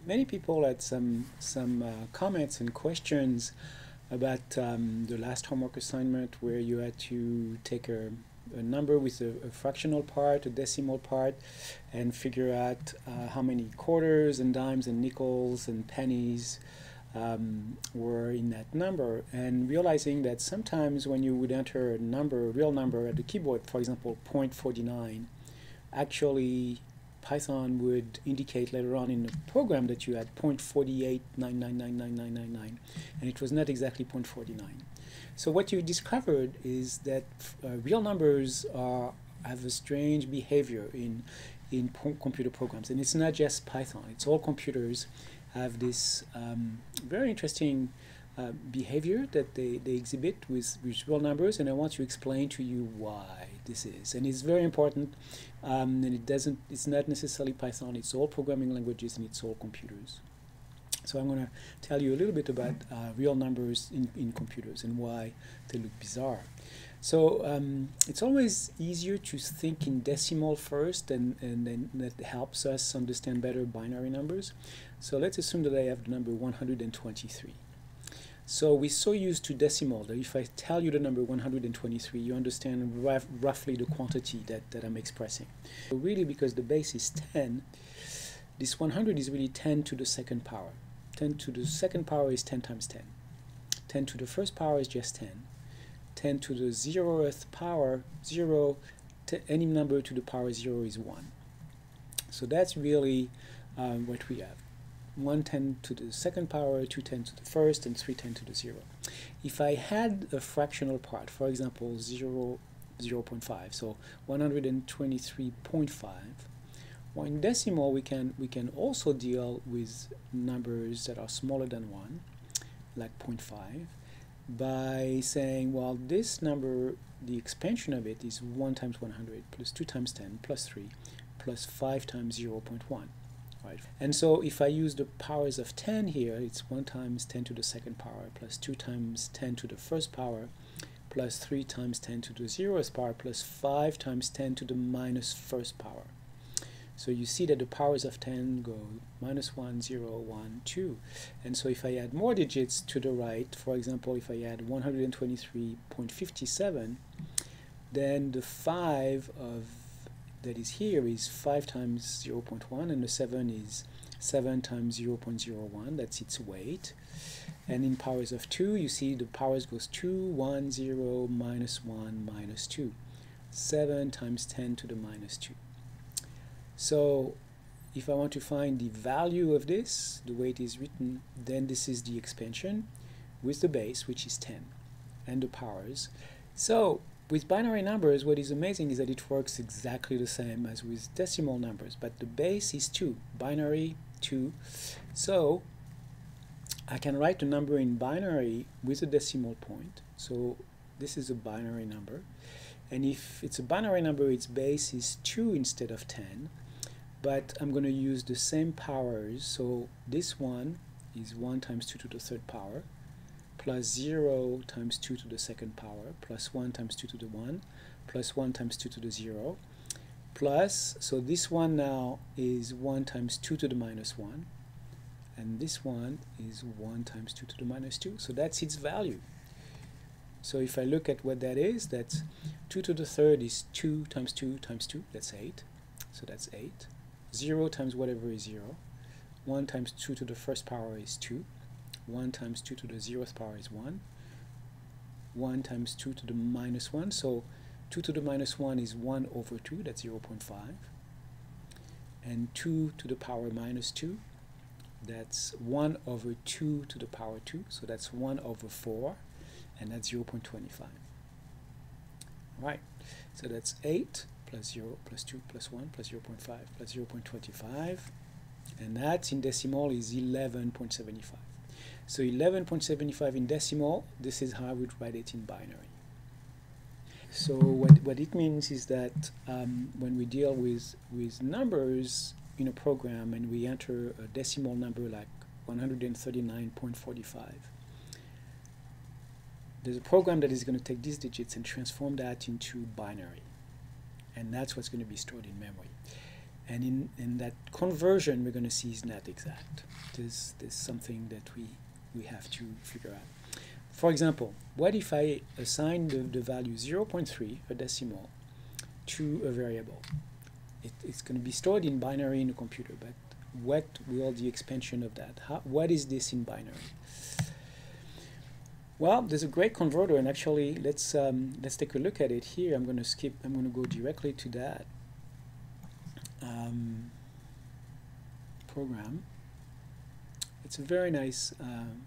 many people had some comments and questions about the last homework assignment where you had to take a number with a fractional part, a decimal part, and figure out how many quarters and dimes and nickels and pennies were in that number, and realizing that sometimes when you would enter a number, a real number at the keyboard, for example 0.49, actually Python would indicate later on in the program that you had 0.48999999, and it was not exactly 0.49. So what you discovered is that real numbers have a strange behavior in computer programs, and it's not just Python, it's all computers have this very interesting behavior that they exhibit with real numbers, and I want to explain to you why this is. And it's very important, and it's not necessarily Python, it's all programming languages and it's all computers. So I'm going to tell you a little bit about real numbers in computers and why they look bizarre. So it's always easier to think in decimal first, and then that helps us understand better binary numbers. So let's assume that I have the number 123. So we're so used to decimal that if I tell you the number 123, you understand roughly the quantity that I'm expressing. So really, because the base is 10, this 100 is really 10 to the second power. 10 to the second power is 10 times 10. 10 to the first power is just 10. 10 to the 0th power, 0, any number to the power 0 is 1. So that's really what we have. 1 10 to the second power, 2 10 to the first, and 3 10 to the 0. If I had a fractional part, for example 0.5, so 123.5, well, in decimal we can also deal with numbers that are smaller than 1, like 0.5, by saying, well, this number, the expansion of it is 1 times 100 plus 2 times 10 plus 3 plus 5 times 0.1. Right. And so if I use the powers of 10 here, it's 1 times 10 to the second power plus 2 times 10 to the first power plus 3 times 10 to the 0th power plus 5 times 10 to the minus first power. So you see that the powers of 10 go minus 1, 0, 1, 2. And so if I add more digits to the right, for example, if I add 123.57, then the 5 that is here is 5 times 0.1, and the 7 is 7 times 0.01, that's its weight. And in powers of 2, you see the powers goes 2, 1, 0, minus 1, minus 2. 7 times 10 to the minus 2. So if I want to find the value of this, the way it is written, then this is the expansion with the base, which is 10, and the powers. So with binary numbers, what is amazing is that it works exactly the same as with decimal numbers, but the base is 2, binary 2. So I can write the number in binary with a decimal point. So this is a binary number. And if it's a binary number, its base is 2 instead of 10. But I'm going to use the same powers. So this one is 1 times 2 to the third power, plus 0 times 2 to the second power, plus 1 times 2 to the 1, plus 1 times 2 to the 0, plus, so this one now is 1 times 2 to the minus 1, and this one is 1 times 2 to the minus 2. So that's its value. So if I look at what that is, that's 2 to the third is 2 times 2 times 2, that's 8. So that's 8. 0 times whatever is 0. 1 times 2 to the first power is 2. 1 times 2 to the 0th power is 1. 1 times 2 to the minus 1. So 2 to the minus 1 is 1 over 2, that's 0.5. And 2 to the power minus 2, that's 1 over 2 to the power 2, so that's 1 over 4, and that's 0.25. Right, so that's 8 plus 0 plus 2 plus 1 plus 0.5 plus 0.25, and that in decimal is 11.75. So 11.75 in decimal, this is how I would write it in binary. So what it means is that when we deal with numbers in a program and we enter a decimal number like 139.45, there's a program that is going to take these digits and transform that into binary. And that's what's going to be stored in memory. And in that conversion, we're going to see is not exact. There's something that we have to figure out. For example, what if I assign the value 0.3, a decimal, to a variable? It's going to be stored in binary in a computer, but what will the expansion of that? What is this in binary? Well, there's a great converter, and actually, let's take a look at it here. I'm going to go directly to that program. It's a very nice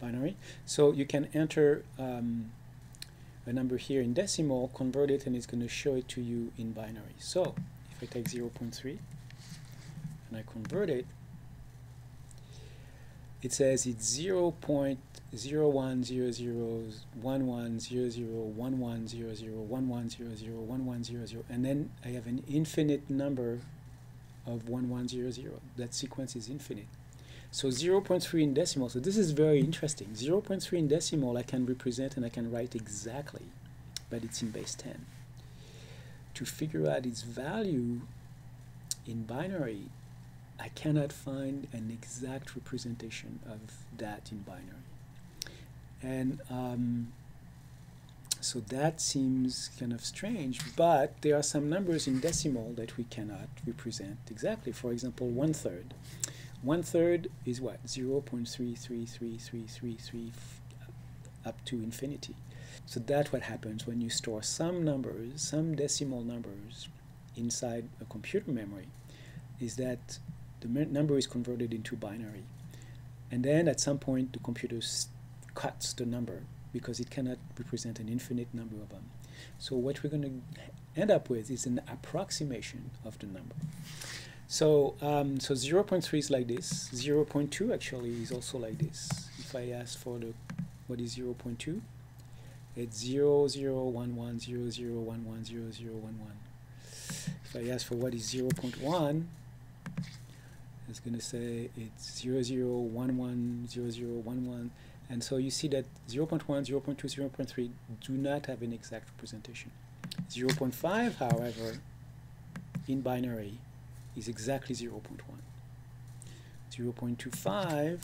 binary. So you can enter a number here in decimal, convert it, and it's going to show it to you in binary. So if I take 0.3 and I convert it, it says it's 0.01001100110011001100, and then I have an infinite number of 1100. That sequence is infinite. So 0.3 in decimal, so this is very interesting. 0.3 in decimal I can represent and I can write exactly, but it's in base 10. To figure out its value in binary, I cannot find an exact representation of that in binary. And so that seems kind of strange, but there are some numbers in decimal that we cannot represent exactly. For example, 1/3. 1/3 is what? 0.333333 up to infinity. So that's what happens when you store some numbers, some decimal numbers inside a computer memory, is that the number is converted into binary. And then at some point the computer cuts the number because it cannot represent an infinite number of them. So what we're going to end up with is an approximation of the number. So, 0.3 is like this. 0.2 actually is also like this. If I ask for what is 0.2, it's 001100110011. If I ask for what is 0.1, it's going to say it's 00110011. And so you see that 0.1, 0.2, 0.3 do not have an exact representation. 0.5, however, in binary is exactly 0.1. 0.25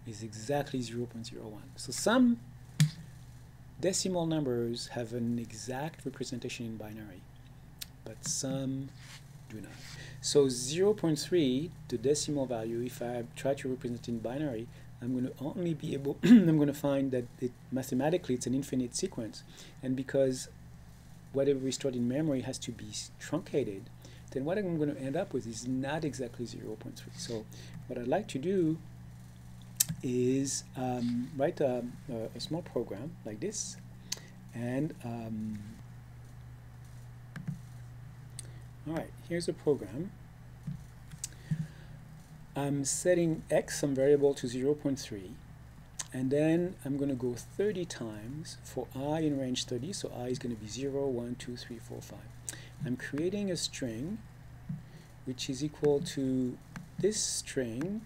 is exactly 0.01. So some decimal numbers have an exact representation in binary, but some do not. So 0.3, the decimal value, if I try to represent it in binary, I'm going to only be able, I'm going to find that mathematically it's an infinite sequence. And because whatever we stored in memory has to be truncated, then what I'm going to end up with is not exactly 0.3. So what I'd like to do is write a small program like this, and all right, here's a program. I'm setting x, some variable, to 0.3, and then I'm going to go 30 times for I in range 30, so I is going to be 0, 1, 2, 3, 4, 5. I'm creating a string which is equal to this string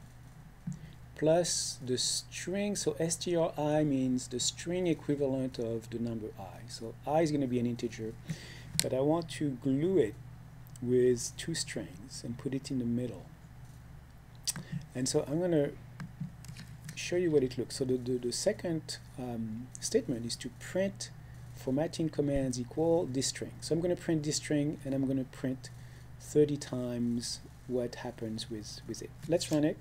plus the string, so stri means the string equivalent of the number I. So I is going to be an integer, but I want to glue it with two strings and put it in the middle. And so I'm going to show you what it looks. So the second statement is to print formatting commands equal this string. So I'm going to print this string, and I'm going to print 30 times what happens with it. Let's run it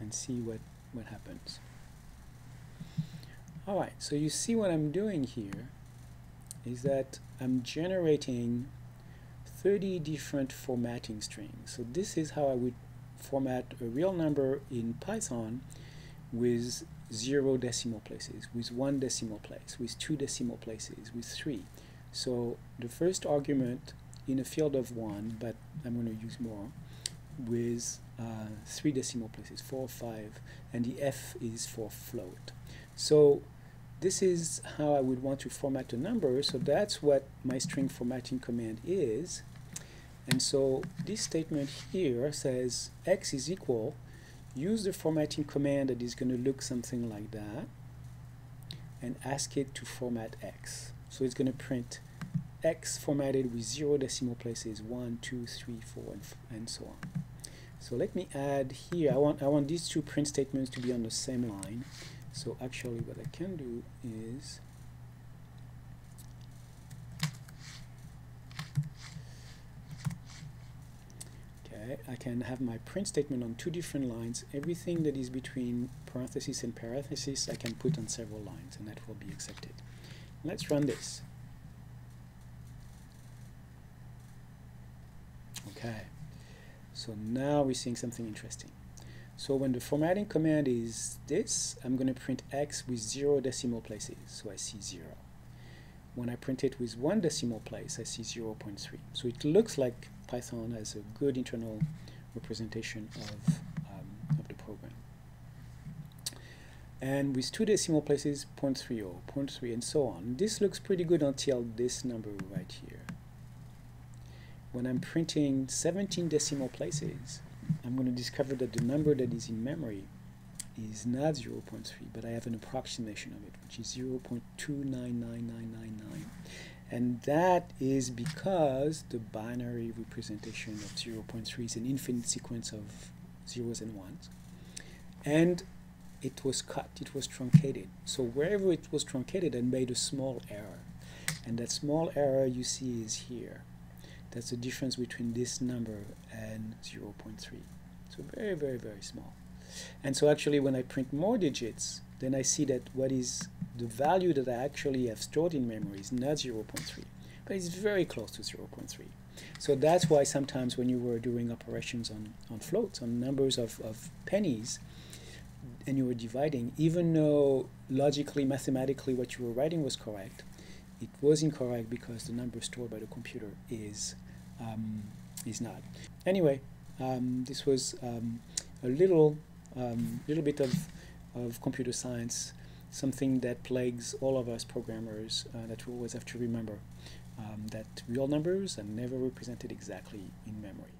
and see what happens. All right, so you see what I'm doing here is that I'm generating 30 different formatting strings. So this is how I would format a real number in Python with 0 decimal places, with 1 decimal place, with 2 decimal places, with 3. So the first argument in a field of 1, but I'm going to use more, with 3 decimal places, 4, 5, and the F is for float. So this is how I would want to format a number, so that's what my string formatting command is. And so this statement here says x is equal, use the formatting command that is going to look something like that, and ask it to format x. So it's going to print X formatted with 0 decimal places, 1, 2, 3, 4, and so on. So let me add here, I want these two print statements to be on the same line. So actually what I can do is I can have my print statement on two different lines. Everything that is between parentheses and parentheses I can put on several lines, and that will be accepted. Let's run this. Okay, so now we're seeing something interesting. So when the formatting command is this, I'm going to print X with 0 decimal places, so I see 0. When I print it with 1 decimal place, I see 0.3. So it looks like Python has a good internal representation of the program. And with 2 decimal places, 0.30, 0.3, and so on. This looks pretty good until this number right here. When I'm printing 17 decimal places, I'm going to discover that the number that is in memory is not 0.3, but I have an approximation of it, which is 0.299999. And that is because the binary representation of 0.3 is an infinite sequence of zeros and ones. And it was cut, it was truncated. So wherever it was truncated, I made a small error. And that small error you see is here. That's the difference between this number and 0.3. So very, very, very small. And so actually when I print more digits, then I see that what is the value that I actually have stored in memory is not 0.3, but it's very close to 0.3. So that's why sometimes when you were doing operations on floats, on numbers of pennies, and you were dividing, even though logically, mathematically what you were writing was correct, it was incorrect because the number stored by the computer is not. Anyway, this was a little bit of computer science, something that plagues all of us programmers, that we always have to remember, that real numbers are never represented exactly in memory.